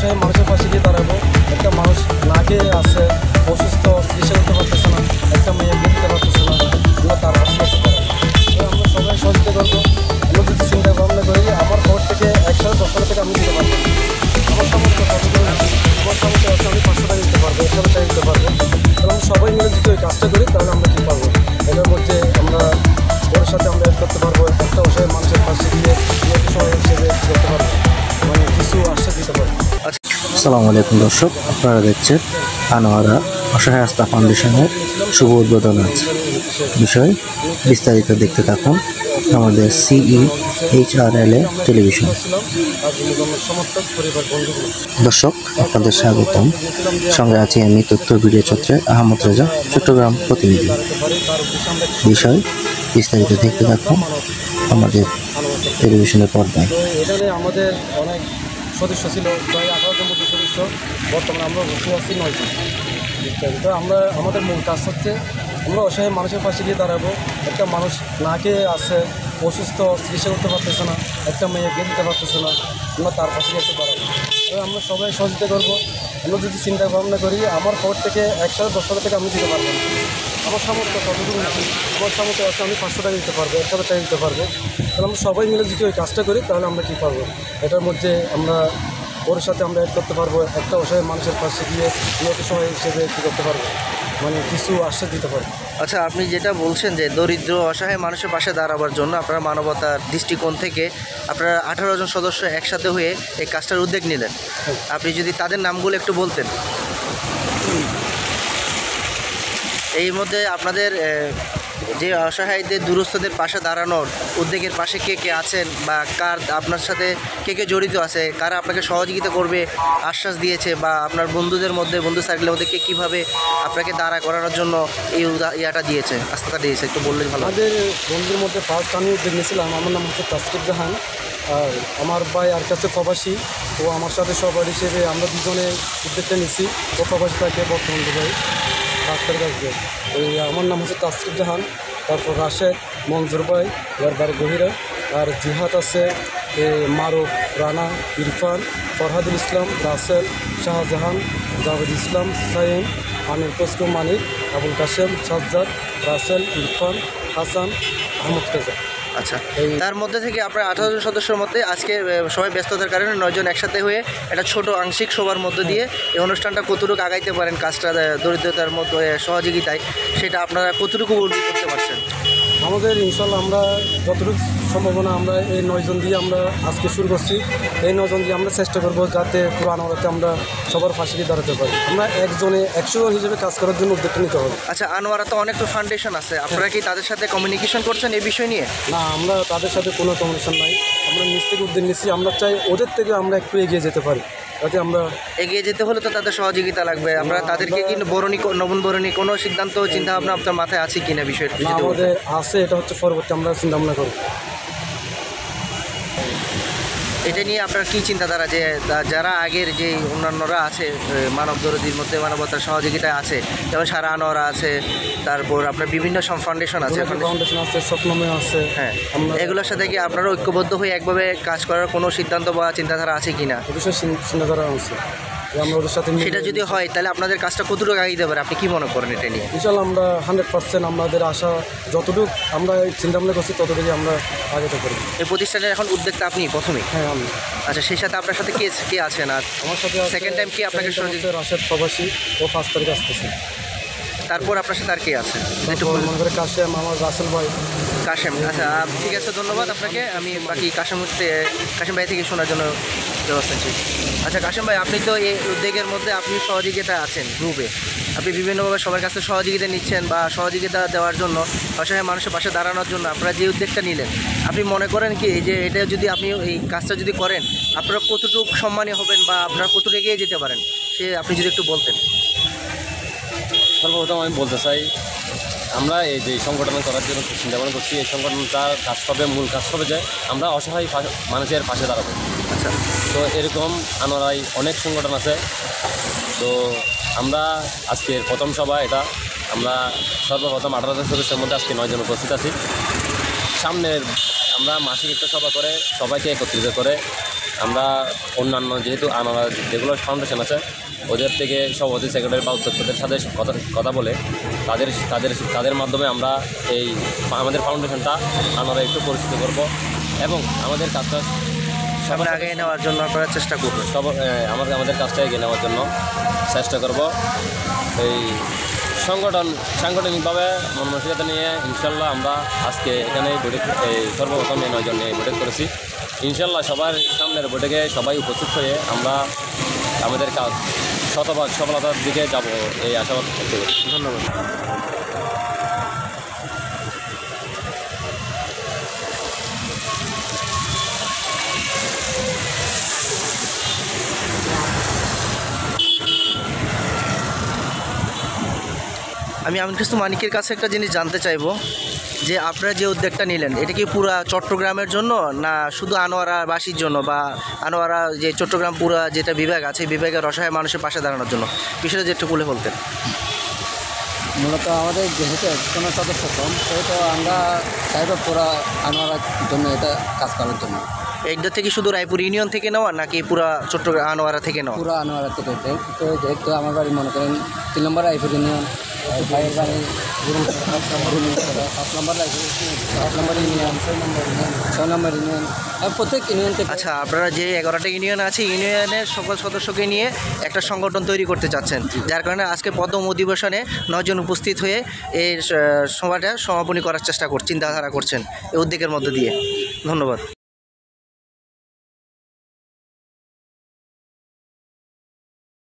অসহায় মানুষের পাশে গিয়ে দাঁড়াবো। একটা মানুষ না খেয়ে আছে, অসুস্থ, চিকিৎসা করতে পারতেছে না, একটা মেয়ে বিয়ে দিতে পারতেছে না, আমরা তার পাশে যেতে পারবো। আমরা সবাই সহযোগিতা করবো। আমরা যদি চিন্তা ভাবনা করি আমার খবর থেকে 110 থেকে আমি দিতে পারবো, আমার সামর্থ্য কতগুলো আমার সামর্থ্য আছে, আমি 500 টাকা দিতে পারবো, 1,000 টাকা দিতে পারবো। এবং সবাই মিলে যদি ওই কাজটা করি তাহলে আমরা কী পারবো, এটার মধ্যে আমরা ওর সাথে আমরা এড করতে পারবো। একটা অসহায় মানুষের পাশে গিয়ে সহায় হিসেবে করতে পারবো, মানে কিছু আশ্বাস দিতে পারবো। আসসালামু আলাইকুম দর্শক, আপনারা দেখছেন আনোয়ারা অসহায় আস্থা ফাউন্ডেশনের শুভ উদ্বোধন আছে বিষয় বিস্তারিত দেখতে থাকুন আমাদের CEHRL টেলিভিশন। দর্শক আপনাদের স্বাগতম, সঙ্গে আছি আমি তথ্য ভিডিও চিত্রে আহমদ রেজা, চট্টগ্রাম প্রতিনিধি। বিষয় বিস্তারিত দেখতে থাকুন আমাদের টেলিভিশনের পর্দায়। এখানে আমাদের অনেক সদস্য ছিল, প্রায় 18 জন মতো সদস্য। বর্তমানে আমরা বসে আছি 9 জন। তো আমরা আমাদের মূল কাজ হচ্ছে আমরা অসহায় মানুষের পাশে গিয়ে দাঁড়াবো। একটা মানুষ না খেয়ে আছে, অসুস্থ, চিকিৎসা করতে পারতেছে না, একটা মেয়ে বিয়ে দিতে পারতেছে না, আমরা তার পাশে যেতে দাঁড়াবো। আমরা সবাই সহযোগিতা করবো। আমরা যদি চিন্তা ভাবনা করি আমার খবর থেকে 1,10 থেকে আমি দিতে পারবো না, আমার সামর্থ্য কতটুকু আছে, আমার সামর্থ্য আছে, আমি 500 টাকা দিতে পারবো, 1,000 টাকা দিতে পারবো। তাহলে আমরা সবাই মিলে যদি ওই কাজটা করি তাহলে আমরা কী পারবো, এটার মধ্যে আমরা ওর সাথে আমরা অ্যাড করতে পারবো। একটা অসহায় মানুষের পাশে গিয়ে লোকের সহায় হিসেবে কী করতে পারবো, মানে কিছু আশ্বাস দিতে পারবো। আচ্ছা, আপনি যেটা বলছেন যে দরিদ্র অসহায় মানুষের পাশে দাঁড়াবার জন্য আপনারা মানবতার দৃষ্টিকোণ থেকে আপনারা 18 জন সদস্য একসাথে হয়ে এই কাজটার উদ্যোগ নিলেন। আপনি যদি তাদের নামগুলো একটু বলতেন। এই মধ্যে আপনাদের যে অসহায়দের দুরস্থদের পাশে দাঁড়ানোর উদ্যোগের পাশে কে কে আছেন, বা কার আপনার সাথে কে কে জড়িত আছে, কারা আপনাকে সহযোগিতা করবে আশ্বাস দিয়েছে, বা আপনার বন্ধুদের মধ্যে, বন্ধু সার্কেলের মধ্যে কে কীভাবে আপনাকে দাঁড়া করানোর জন্য এই ইয়াটা দিয়েছে, আস্থাটা দিয়েছে, একটু বললে ভালো। আমাদের বন্ধুর মধ্যে ফার্স্ট আমি উদ্যোগ নিয়েছিলাম। আমার নাম হচ্ছে তাসকিব জাহান, আর আমার ভাই আর কাছে প্রবাসী, ও আমার সাথে সবার হিসেবে আমরা দুজনে উদ্যোগটা নিচ্ছি। ও প্রবাসী থাকে বর্তমান ভাই রাস্তার কাছে। ওই আমার নাম হচ্ছে তাসকিব জাহান, তারপর রাশেদ, মঞ্জুর ভাই, এর বাড়ি গহিরা, আর জিহাদ আছে, মারুফ, রানা, ইরফান, ফরহাদুল ইসলাম, রাসেল, শাহজাহান, জাভেদ ইসলাম, সাইম, আমির কসরু, মানিক, আবুল কাশেম, সাজ্জাদ, রাসেল, ইরফান, হাসান, আহমদ রেজা। আচ্ছা, তার মধ্যে থেকে আপনার 18 জন সদস্যের মধ্যে আজকে সবাই ব্যস্ততার কারণে 9 জন একসাথে হয়ে একটা ছোট আংশিক সবার মধ্যে দিয়ে এই অনুষ্ঠানটা কতটুকু আগাইতে পারেন, কাজটা দরিদ্রতার মধ্যে সহযোগিতায়, সেটা আপনারা কতটুকু করতে পারছেন? আমাদের ইনশাল্লাহ আমরা যতটুকু সম্ভাবনা আমরা এই 9 জন দিয়ে আমরা আজকে শুরু করছি। এই 9 জন দিয়ে আমরা চেষ্টা করবো যাতে পুরো আনোয়ারাতে আমরা সবার ফাঁসি দিয়ে দাঁড়াতে পারি। আমরা একজনে 100 জন হিসেবে কাজ করার জন্য উদ্যোগটা নিতে হবে। আচ্ছা, আনোয়ারাতে অনেক তো ফাউন্ডেশন আছে, আপনারা কি তাদের সাথে কমিউনিকেশন করছেন এই বিষয় নিয়ে? না, আমরা তাদের সাথে কোনো কমিউনিকেশন নাই। আমরা নিজ থেকে উদ্যোগ নিচ্ছি। আমরা চাই ওদের থেকে আমরা একটু এগিয়ে যেতে পারি, যাতে আমরা এগিয়ে যেতে হলে তো তাদের সহযোগিতা লাগবে। আমরা তাদেরকে কি নবীন বরণী কোনো সিদ্ধান্ত চিন্তাভাবনা আপনার মাথায় আছে কিনা বিষয়টা? আমাদের আছে, এটা হচ্ছে পরবর্তী আমরা চিন্তা ভাবনা করব। এটা নিয়ে আপনার কী চিন্তাধারা, যে যারা আগের যে অন্যান্যরা আছে মানব দরদির মধ্যে মানবতার সহযোগিতায় আছে, যেমন সারা আনোয়ারা আছে, তারপর আপনার বিভিন্ন ফাউন্ডেশন আছে, ফাউন্ডেশন আছে, স্বপ্নময় আছে, হ্যাঁ, এগুলোর সাথে কি আপনারা ঐক্যবদ্ধ হয়ে একভাবে কাজ করার কোনো সিদ্ধান্ত বা চিন্তাধারা আছে কিনা? অবশ্যই চিন্তাধারা আছে, আমরা ওদের সাথে সেটা যদি হয় তাহলে আপনাদের কাজটা কতটুকু আগে দিতে পারে, আপনি কি মনে করেন এটা নিয়ে? ইনশাল্লাহ আমরা 100% আমাদের আশা যতটুকু আমরা চিন্তা ভাবনা করছি ততটুকু আমরা আগে করব। এই প্রতিষ্ঠানের এখন উদ্যোগটা আপনি প্রথমেই? হ্যাঁ, আমি। আচ্ছা, সেই সাথে আপনার সাথে কে আছেন? আর আমার সাথে সেকেন্ড টাইম কি আপনাকে রাশেদ প্রবাসী, ও 5 তারিখে আসতেছে। তারপর আপনার সাথে আর কে আছে? একটু মনে করে কাশেম, আমার রাসেল ভাই, কাশেম। আচ্ছা, ঠিক আছে, ধন্যবাদ আপনাকে। আমি বাকি কাশেম ভাই থেকে শোনার জন্য ব্যবস্থা নিচ্ছি। আচ্ছা কাশেম ভাই, আপনি তো এই উদ্যোগের মধ্যে আপনি সহযোগিতা আছেন গ্রুপে, আপনি বিভিন্নভাবে সবার কাছে সহযোগিতা নিচ্ছেন, বা সহযোগিতা দেওয়ার জন্য, অসহায় মানুষের পাশে দাঁড়ানোর জন্য আপনারা যে উদ্যোগটা নিলেন, আপনি মনে করেন কি যে এটা যদি আপনি এই কাজটা যদি করেন আপনারা কতটুকু সম্মানী হবেন, বা আপনারা কতটুকু এগিয়ে যেতে পারেন, সে আপনি যদি একটু বলতেন। সর্বপ্রথম আমি বলতে চাই, আমরা এই যে সংগঠন করার জন্য চিন্তা ভাবনা করছি, এই সংগঠনটার কাজ হবে, মূল কাজ হবে যে আমরা অসহায় মানুষের পাশে দাঁড়াবো। আচ্ছা, তো এরকম আনোয়ারায় অনেক সংগঠন আছে। তো আমরা আজকের প্রথম সভা এটা, আমরা সর্বপ্রথম 18 জন সদস্যের মধ্যে আজকে 9 জন উপস্থিত আছি। সামনের আমরা মাসিক একটা সভা করে সবাইকে একত্রিত করে আমরা অন্যান্য যেহেতু আনোয়ারা যেগুলো ফাউন্ডেশন আছে ওদের থেকে সভাপতি সেক্রেটারি বা উদ্যোক্তাদের সাথে কথা বলে তাদের মাধ্যমে আমরা এই আমাদের ফাউন্ডেশনটা আমরা একটু পরিচিত করব এবং আমাদের কাজটা সামনে আগে নেওয়ার জন্য আপনারা চেষ্টা করবেন। আমাদের কাজটা এগিয়ে নেওয়ার জন্য চেষ্টা করব। এই সাংগঠনিকভাবে মানসিকতা নিয়ে ইনশাল্লাহ আমরা আজকে এখানে সর্বপ্রথম এই 9 জন নিয়ে বৈঠক করেছি। ইনশাল্লাহ সবার সামনের বৈঠকে সবাই উপস্থিত হয়ে আমরা আমাদের কাজ শতভাগ সফলতার দিকে যাব এই আশাবাদ করতে পারি। ধন্যবাদ। আমি আমিন কাসুম মানিকের কাছে একটা জিনিস জানতে চাইবো যে আপনারা যে উদ্যোগটা নিলেন এটা কি পুরা চট্টগ্রামের জন্য না শুধু আনোয়ারাবাসীর জন্য বা আনোয়ারা যে চট্টগ্রাম পুরা যেটা বিভাগ আছে বিভাগের অসহায় মানুষের পাশে দাঁড়ানোর জন্য বিষয়টা যে একটু বলে বলতেন। মূলত আমাদের যেহেতু একজন সদস্য কম সেহেতু আমরা চাইবো পুরা আনোয়ারার জন্য এটা কাজ করার জন্য। এইটা থেকে শুধু রায়পুর ইউনিয়ন থেকে নেওয়া নাকি পুরা চট্টগ্রাম আনোয়ারা থেকে নেওয়া? পুরা আনোয়ারা থেকে তো যেহেতু আমার বাড়ি মনে করেন 3 নম্বর রায়পুর ইউনিয়ন, ভাইয়ের বাড়ি 7 নম্বর রায়পুর, 7 নম্বর ইউনিয়ন, 6 নম্বর ইউনিয়ন, প্রত্যেক ইউনিয়ন থেকে। আচ্ছা, আপনারা যে 11টা ইউনিয়ন আছে ইউনিয়নের সকল সদস্যকে নিয়ে একটা সংগঠন তৈরি করতে চাচ্ছেন, যার কারণে আজকে পদ্ম অধিবেশনে 9 জন উপস্থিত হয়ে এই সভাটা সমাপনী করার চেষ্টা চিন্তাধারা করছেন এই উদ্যোগের মধ্য দিয়ে। ধন্যবাদ।